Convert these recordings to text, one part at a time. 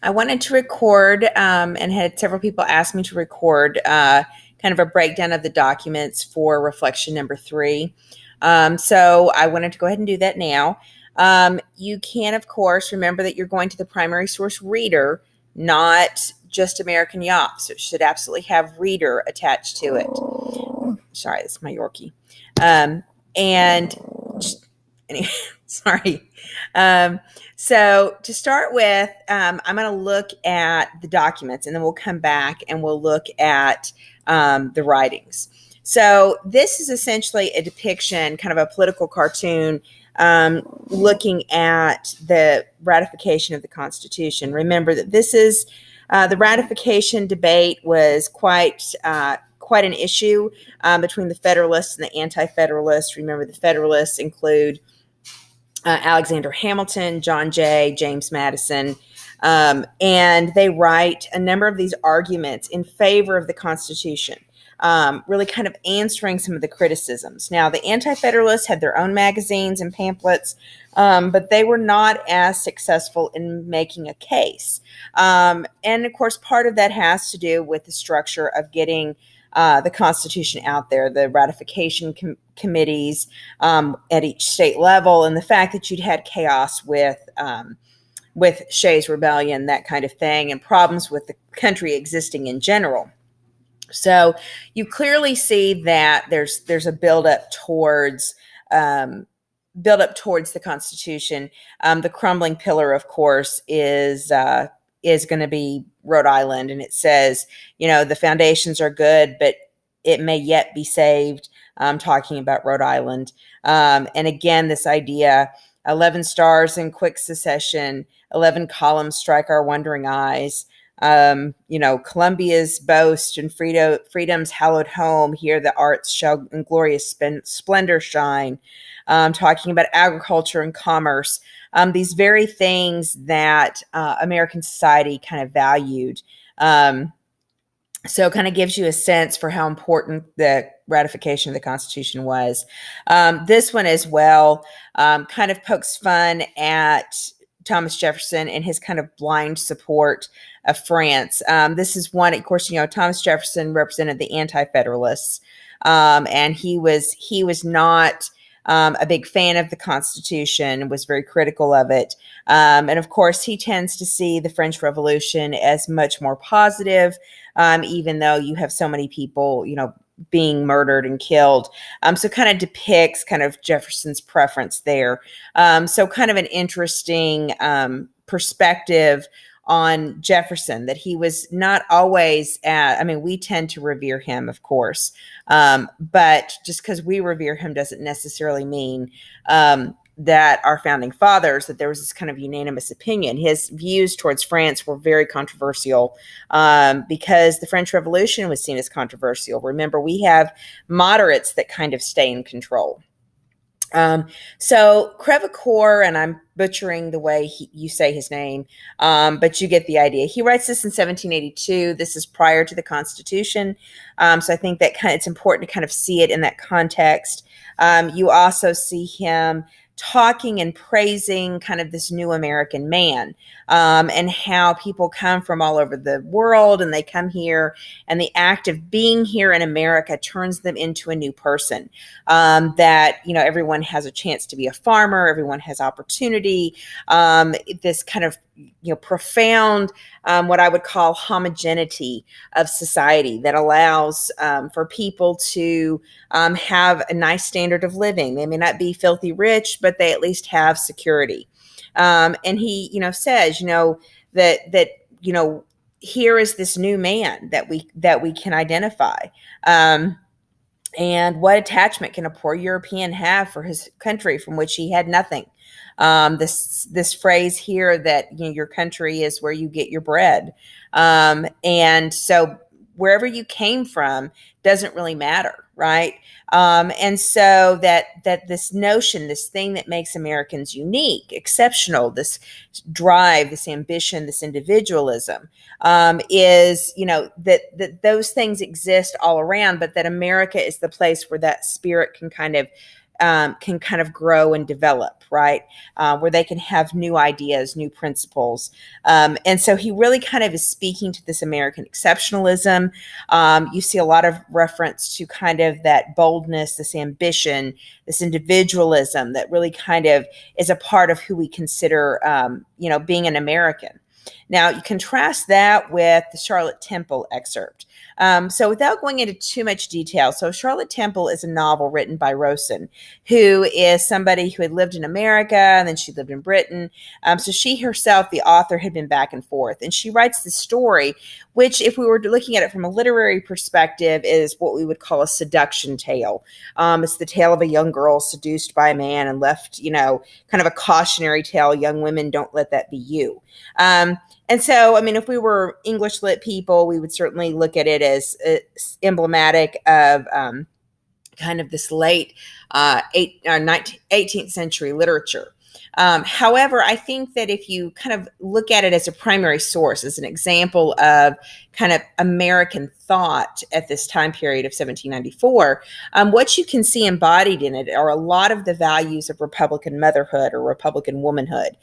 I wanted to record and had several people ask me to record kind of a breakdown of the documents for reflection number 3. So I wanted to go ahead and do that now. You can, of course, remember that you're going to the primary source reader, not just American Yawp. So it should absolutely have reader attached to it. Sorry, that's my Yorkie. And just, anyway, sorry. So to start with, I'm going to look at the documents, and then we'll come back and we'll look at the writings. So this is essentially a depiction, kind of a political cartoon, looking at the ratification of the Constitution. Remember that this is the ratification debate was quite an issue between the Federalists and the Anti-Federalists. Remember, the Federalists include Alexander Hamilton, John Jay, James Madison, and they write a number of these arguments in favor of the Constitution, really kind of answering some of the criticisms. Now, the Anti-Federalists had their own magazines and pamphlets, but they were not as successful in making a case. And of course, part of that has to do with the structure of getting the Constitution out there, the ratification committees at each state level, and the fact that you'd had chaos with Shays' Rebellion, that kind of thing, and problems with the country existing in general. So you clearly see that there's a buildup towards the Constitution. The crumbling pillar, of course, is going to be Rhode Island, and it says, the foundations are good, but it may yet be saved. I'm talking about Rhode Island. And again, this idea, 11 stars in quick succession, 11 columns strike our wondering eyes. Columbia's boast and freedom's hallowed home. Here the arts shall in glorious splendor shine. Talking about agriculture and commerce. These very things that American society kind of valued. So it kind of gives you a sense for how important the ratification of the Constitution was. This one as well kind of pokes fun at Thomas Jefferson and his kind of blind support of France. This is one, of course, Thomas Jefferson represented the Anti-Federalists, and he was not a big fan of the Constitution, was very critical of it. And of course, he tends to see the French Revolution as much more positive, even though you have so many people, being murdered and killed. So kind of depicts kind of Jefferson's preference there. So kind of an interesting perspective on Jefferson, that he was not always we tend to revere him, of course. But just because we revere him doesn't necessarily mean that our founding fathers, that there was this kind of unanimous opinion. His views towards France were very controversial because the French Revolution was seen as controversial. Remember, we have moderates that kind of stay in control. So Crevecoeur, and I'm butchering the way you say his name, but you get the idea. He writes this in 1782. This is prior to the Constitution. So I think that it's important to kind of see it in that context. You also see him talking and praising kind of this new American man, and how people come from all over the world and they come here, and the act of being here in America turns them into a new person. That, everyone has a chance to be a farmer, everyone has opportunity, this kind of, profound, what I would call homogeneity of society that allows for people to have a nice standard of living. They may not be filthy rich, but they at least have security. And he, says, that here is this new man that we can identify. And what attachment can a poor European have for his country from which he had nothing? This phrase here that your country is where you get your bread, and so wherever you came from doesn't really matter, right? And so that this notion, this thing that makes Americans unique, exceptional, this drive, this ambition, this individualism, is, that those things exist all around, but that America is the place where that spirit can kind of grow and develop, right? Where they can have new ideas, new principles. And so he really kind of is speaking to this American exceptionalism. You see a lot of reference to kind of that boldness, this ambition, this individualism that really kind of is a part of who we consider, being an American. Now, you contrast that with the Charlotte Temple excerpt. So without going into too much detail, so Charlotte Temple is a novel written by Rosen, who is somebody who had lived in America and then she lived in Britain. So she herself, the author, had been back and forth. And she writes this story, which, if we were looking at it from a literary perspective, is what we would call a seduction tale. It's the tale of a young girl seduced by a man and left, kind of a cautionary tale. Young women, don't let that be you. And so, I mean, if we were English lit people, we would certainly look at it as emblematic of kind of this late 18th century literature. However, I think that if you kind of look at it as a primary source, as an example of kind of American thought at this time period of 1794, what you can see embodied in it are a lot of the values of Republican motherhood or Republican womanhood.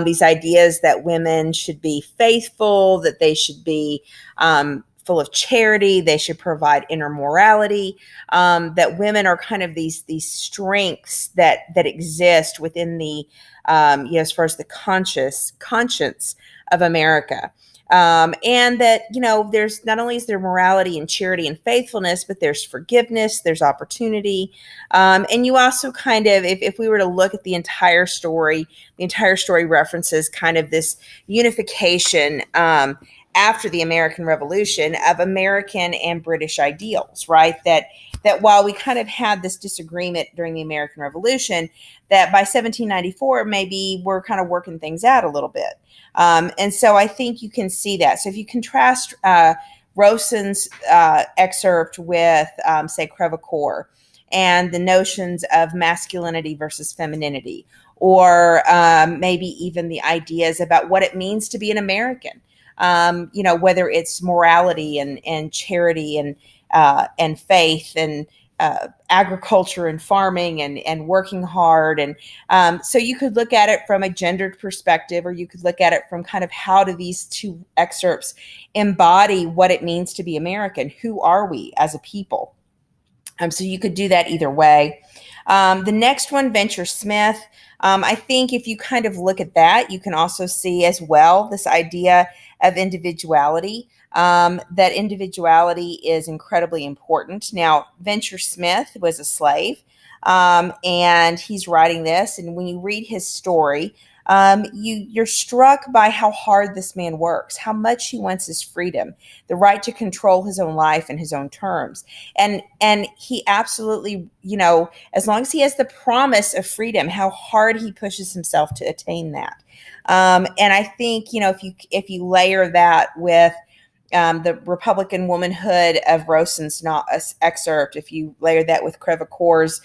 These ideas that women should be faithful, that they should be full of charity, they should provide inner morality, that women are kind of these strengths that exist within the as far as the conscience of America. And that, there's not only is there morality and charity and faithfulness, but there's forgiveness, there's opportunity. And you also kind of, if we were to look at the entire story references kind of this unification after the American Revolution of American and British ideals, right? That while we kind of had this disagreement during the American Revolution, that by 1794, maybe we're kind of working things out a little bit. And so I think you can see that. So if you contrast Rosen's excerpt with, say, Crevecoeur and the notions of masculinity versus femininity, or maybe even the ideas about what it means to be an American, whether it's morality and charity and faith and agriculture and farming and working hard. And so you could look at it from a gendered perspective, or you could look at it from kind of how do these two excerpts embody what it means to be American? Who are we as a people? So you could do that either way. The next one, Venture Smith. I think if you kind of look at that, you can also see as well this idea of individuality, that individuality is incredibly important. Now, Venture Smith was a slave, and he's writing this, and when you read his story, you're struck by how hard this man works, how much he wants his freedom, the right to control his own life in his own terms. And he absolutely, as long as he has the promise of freedom, how hard he pushes himself to attain that. And I think, if you layer that with the Republican womanhood of Rosen's excerpt, if you layer that with Crevecoeur's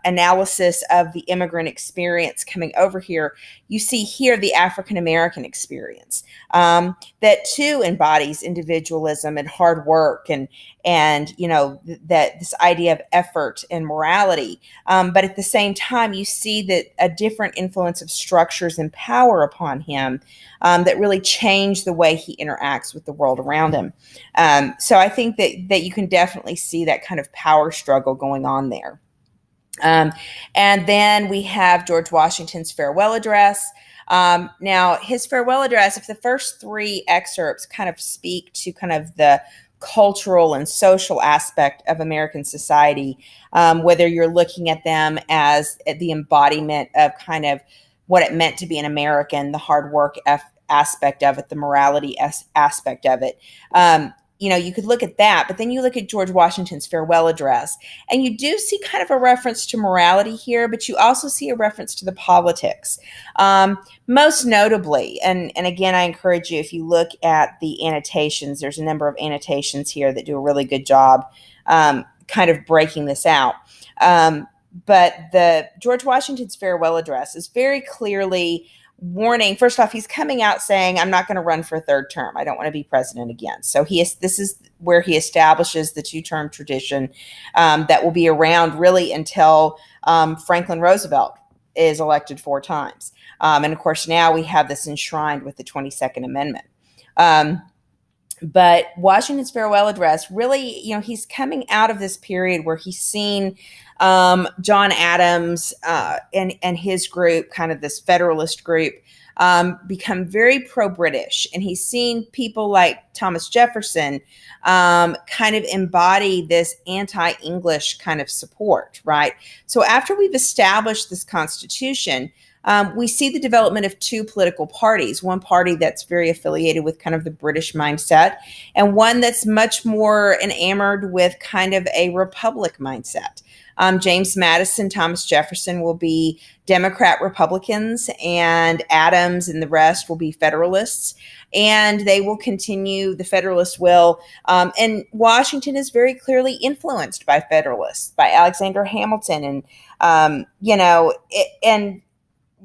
analysis of the immigrant experience coming over here, you see here the African-American experience that too embodies individualism and hard work and that this idea of effort and morality. But at the same time, you see that a different influence of structures and power upon him that really change the way he interacts with the world around him. So I think that you can definitely see that kind of power struggle going on there. And then we have George Washington's farewell address. Now, his farewell address, if the first three excerpts kind of speak to kind of the cultural and social aspect of American society, whether you're looking at them as the embodiment of kind of what it meant to be an American, the hard work aspect of it, the morality aspect of it. You could look at that, but then you look at George Washington's farewell address, and you do see kind of a reference to morality here, but you also see a reference to the politics. Most notably, and again, I encourage you, if you look at the annotations, there's a number of annotations here that do a really good job kind of breaking this out. But the George Washington's farewell address is very clearly warning. First off, he's coming out saying, I'm not going to run for a third term. I don't want to be president again. So this is where he establishes the two-term tradition that will be around really until Franklin Roosevelt is elected 4 times. And of course, now we have this enshrined with the 22nd Amendment. But Washington's farewell address, really, he's coming out of this period where he's seen John Adams and his group, kind of this Federalist group, become very pro-British. And he's seen people like Thomas Jefferson kind of embody this anti-English kind of support, right? So after we've established this Constitution, we see the development of 2 political parties, one party that's very affiliated with kind of the British mindset, and one that's much more enamored with kind of a republic mindset. James Madison, Thomas Jefferson will be Democrat Republicans, and Adams and the rest will be Federalists. And they will continue, the Federalists will. And Washington is very clearly influenced by Federalists, by Alexander Hamilton, and, and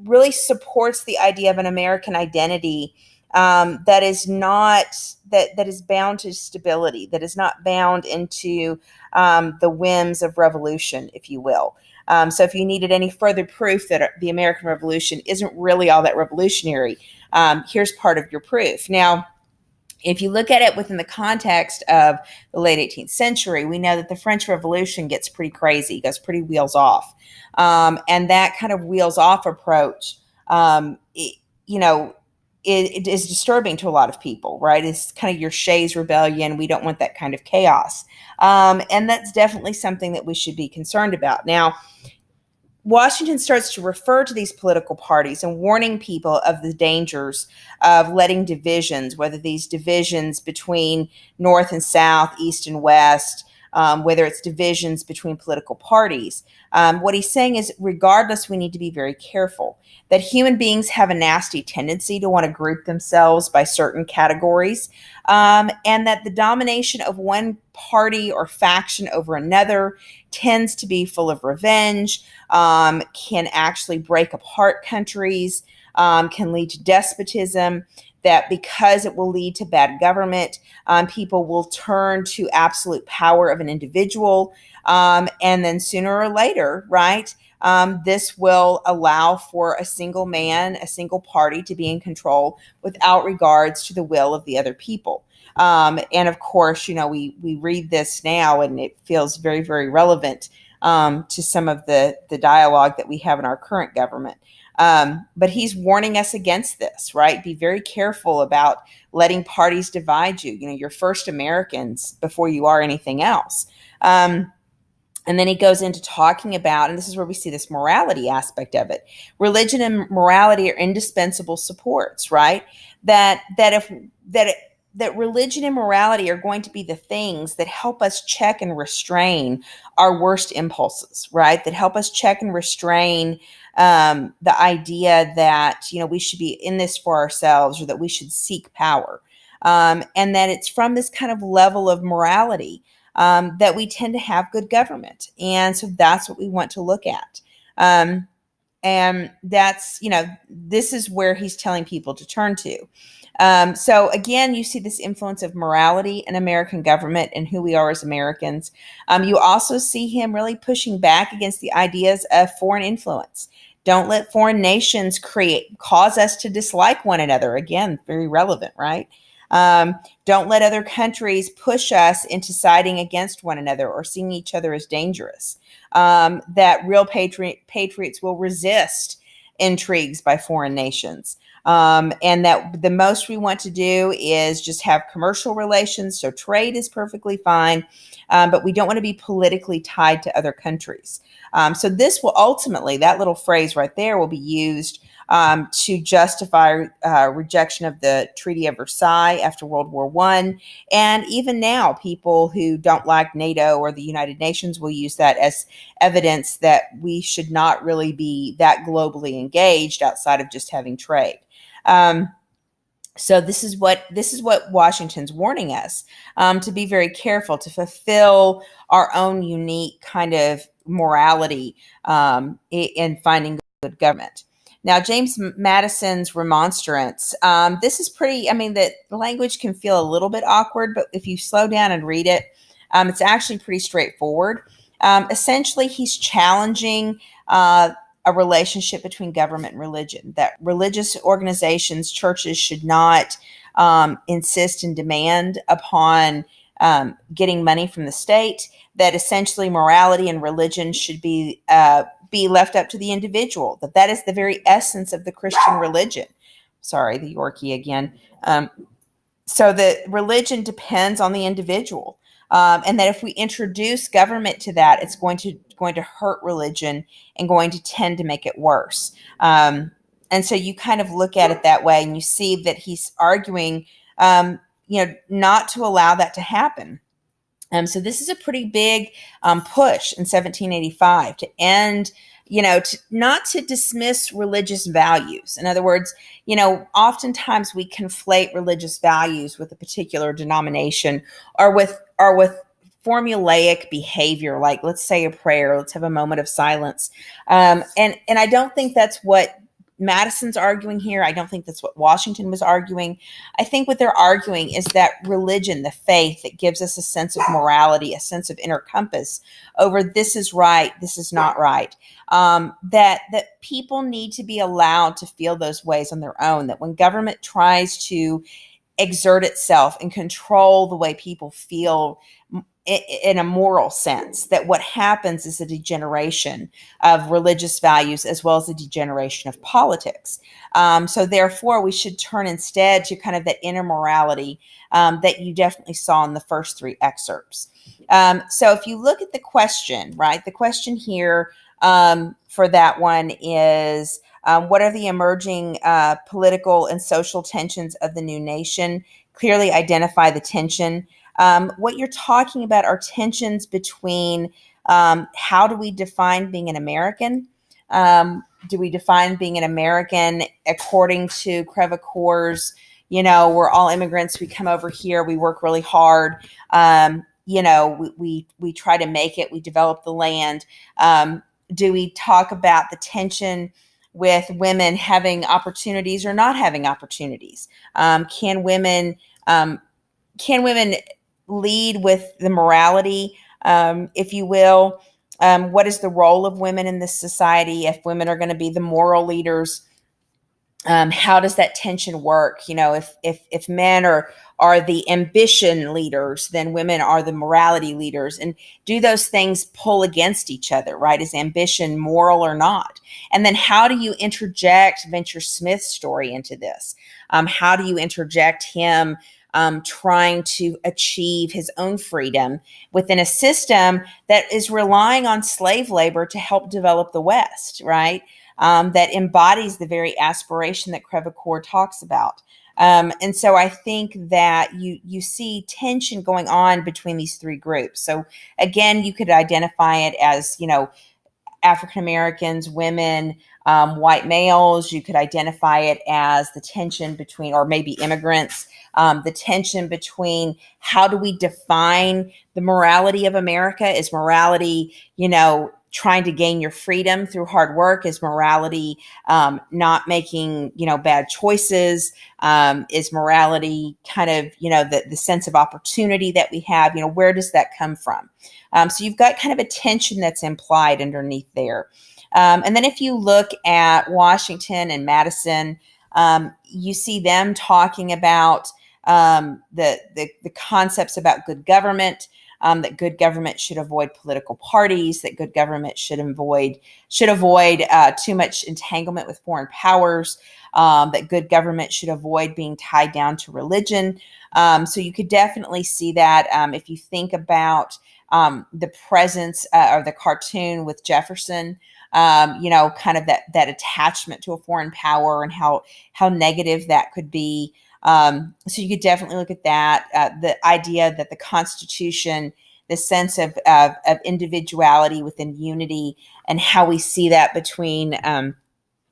really supports the idea of an American identity that is not that is bound to stability, that is not bound into the whims of revolution, if you will. So if you needed any further proof that the American Revolution isn't really all that revolutionary, here's part of your proof. Now, if you look at it within the context of the late 18th century, we know that the French Revolution gets pretty crazy, goes pretty wheels off. And that kind of wheels off approach, it is disturbing to a lot of people, right? It's kind of your Shays Rebellion. We don't want that kind of chaos. And that's definitely something that we should be concerned about. Now, Washington starts to refer to these political parties and warning people of the dangers of letting divisions, whether these divisions between North and South, East and West, whether it's divisions between political parties. What he's saying is, regardless, we need to be very careful that human beings have a nasty tendency to want to group themselves by certain categories, and that the domination of one party or faction over another tends to be full of revenge, can actually break apart countries, can lead to despotism, that because it will lead to bad government, people will turn to absolute power of an individual. And then sooner or later, right, this will allow for a single man, a single party to be in control without regards to the will of the other people. And of course, we read this now and it feels very, very relevant to some of the dialogue that we have in our current government. But he's warning us against this, right? Be very careful about letting parties divide you. You're first Americans before you are anything else. And then he goes into talking about, and this is where we see this morality aspect of it. Religion and morality are indispensable supports, right? That religion and morality are going to be the things that help us check and restrain our worst impulses, right? That help us check and restrain the idea that, we should be in this for ourselves, or that we should seek power. And that it's from this kind of level of morality that we tend to have good government. And so that's what we want to look at. And that's, this is where he's telling people to turn to. So again, you see this influence of morality in American government and who we are as Americans. You also see him really pushing back against the ideas of foreign influence. Don't let foreign nations cause us to dislike one another. Again, very relevant, right? Don't let other countries push us into siding against one another or seeing each other as dangerous. That real patriots will resist intrigues by foreign nations. And that the most we want to do is just have commercial relations. So trade is perfectly fine, but we don't want to be politically tied to other countries. So this will ultimately, that little phrase right there will be used to justify rejection of the Treaty of Versailles after World War I. And even now, people who don't like NATO or the United Nations will use that as evidence that we should not really be that globally engaged outside of just having trade. So this is what Washington's warning us, to be very careful, to fulfill our own unique kind of morality in finding good government. Now, James Madison's remonstrance, this is pretty, the language can feel a little bit awkward, but if you slow down and read it, it's actually pretty straightforward. Essentially, he's challenging a relationship between government and religion, that religious organizations, churches should not insist and demand upon getting money from the state, that essentially morality and religion should be left up to the individual, that is the very essence of the Christian religion. Sorry, the Yorkie again. So that religion depends on the individual, and that if we introduce government to that, it's going to hurt religion and going to tend to make it worse. And so you kind of look at it that way, and you see that he's arguing, not to allow that to happen. So this is a pretty big push in 1785 to end, not to dismiss religious values. In other words, oftentimes we conflate religious values with a particular denomination or with formulaic behavior, like let's say a prayer, let's have a moment of silence. And I don't think that's what Madison's arguing here. I don't think that's what Washington was arguing. I think what they're arguing is that religion, the faith, that gives us a sense of morality, a sense of inner compass over this is right, this is not right. That people need to be allowed to feel those ways on their own. That when government tries to exert itself and control the way people feel in a moral sense, that what happens is a degeneration of religious values as well as a degeneration of politics. So therefore, we should turn instead to kind of that inner morality that you definitely saw in the first three excerpts. So if you look at the question, right, the question here for that one is, what are the emerging political and social tensions of the new nation? Clearly identify the tension. What you're talking about are tensions between how do we define being an American? Do we define being an American according to Crevecoeur's, we're all immigrants, we come over here, we work really hard, we try to make it, we develop the land. Do we talk about the tension with women having opportunities or not having opportunities? Can women lead with the morality, if you will? What is the role of women in this society? If women are going to be the moral leaders, how does that tension work? If men are the ambition leaders, then women are the morality leaders. And do those things pull against each other, right? Is ambition moral or not? And then how do you interject Venture Smith's story into this? How do you interject him trying to achieve his own freedom within a system that is relying on slave labor to help develop the West, right? That embodies the very aspiration that Crevecoeur talks about. And so I think that you see tension going on between these three groups. So again, you could identify it as, African Americans, women, white males. You could identify it as the tension between, or maybe immigrants, the tension between how do we define the morality of America? Is morality, trying to gain your freedom through hard work? Is morality not making, bad choices? Is morality kind of, the sense of opportunity that we have? Where does that come from? So you've got kind of a tension that's implied underneath there. And then if you look at Washington and Madison, you see them talking about the concepts about good government, that good government should avoid political parties, that good government should avoid too much entanglement with foreign powers, that good government should avoid being tied down to religion. So you could definitely see that if you think about the presence or the cartoon with Jefferson, kind of that attachment to a foreign power and how negative that could be. So you could definitely look at that, the idea that the Constitution, the sense of individuality within unity, and how we see that between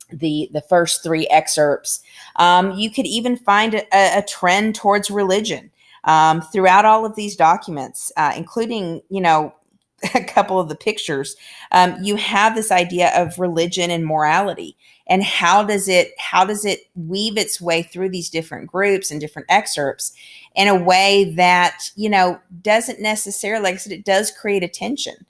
the first three excerpts. You could even find a trend towards religion throughout all of these documents, including, a couple of the pictures. You have this idea of religion and morality, and how does it weave its way through these different groups and different excerpts in a way that doesn't necessarily, like I said, it does create a tension.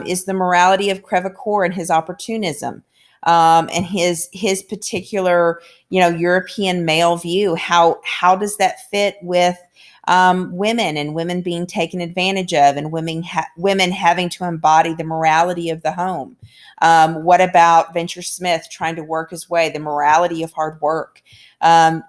Is the morality of Crevecoeur and his opportunism? and his particular, European male view. How does that fit with women and women being taken advantage of, and women having to embody the morality of the home? What about Venture Smith trying to work his way, the morality of hard work?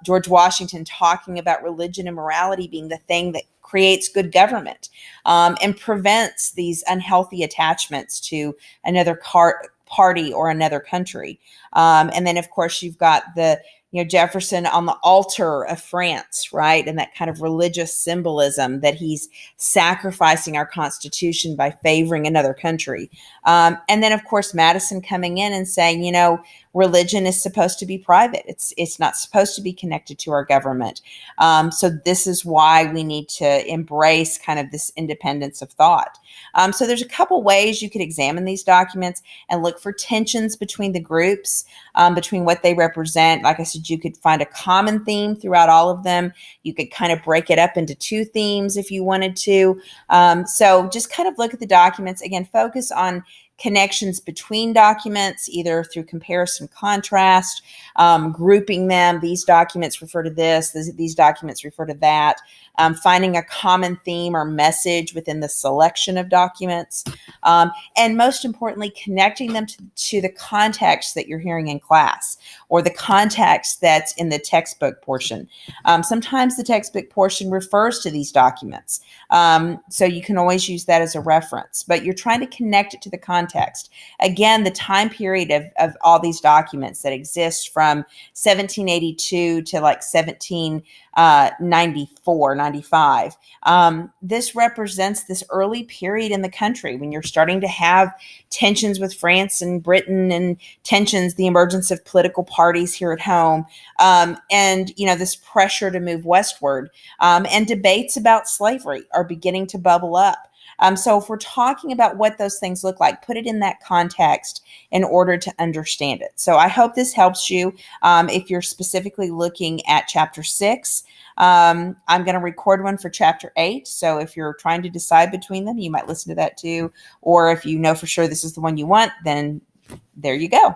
George Washington talking about religion and morality being the thing that creates good government, and prevents these unhealthy attachments to another party or another country. And then, of course, you've got Jefferson on the altar of France, right? And that kind of religious symbolism that he's sacrificing our Constitution by favoring another country. And then, of course, Madison coming in and saying, religion is supposed to be private. It's not supposed to be connected to our government. So this is why we need to embrace kind of this independence of thought. So there's a couple ways you could examine these documents and look for tensions between the groups, between what they represent. Like I said, you could find a common theme throughout all of them. You could kind of break it up into two themes if you wanted to. So just kind of look at the documents. Again, focus on connections between documents, either through comparison, contrast, grouping them. These documents refer to this, these documents refer to that, finding a common theme or message within the selection of documents, and most importantly, connecting them to the context that you're hearing in class, or the context that's in the textbook portion. Sometimes the textbook portion refers to these documents, so you can always use that as a reference, but you're trying to connect it to the context. Again, the time period of all these documents that exist from 1782 to like 1794, 95. This represents this early period in the country when you're starting to have tensions with France and Britain, and the emergence of political parties here at home, and this pressure to move westward, and debates about slavery are beginning to bubble up. So if we're talking about what those things look like, put it in that context in order to understand it. So I hope this helps you. If you're specifically looking at chapter 6, I'm going to record one for chapter 8. So if you're trying to decide between them, you might listen to that too. Or if you know for sure this is the one you want, then there you go.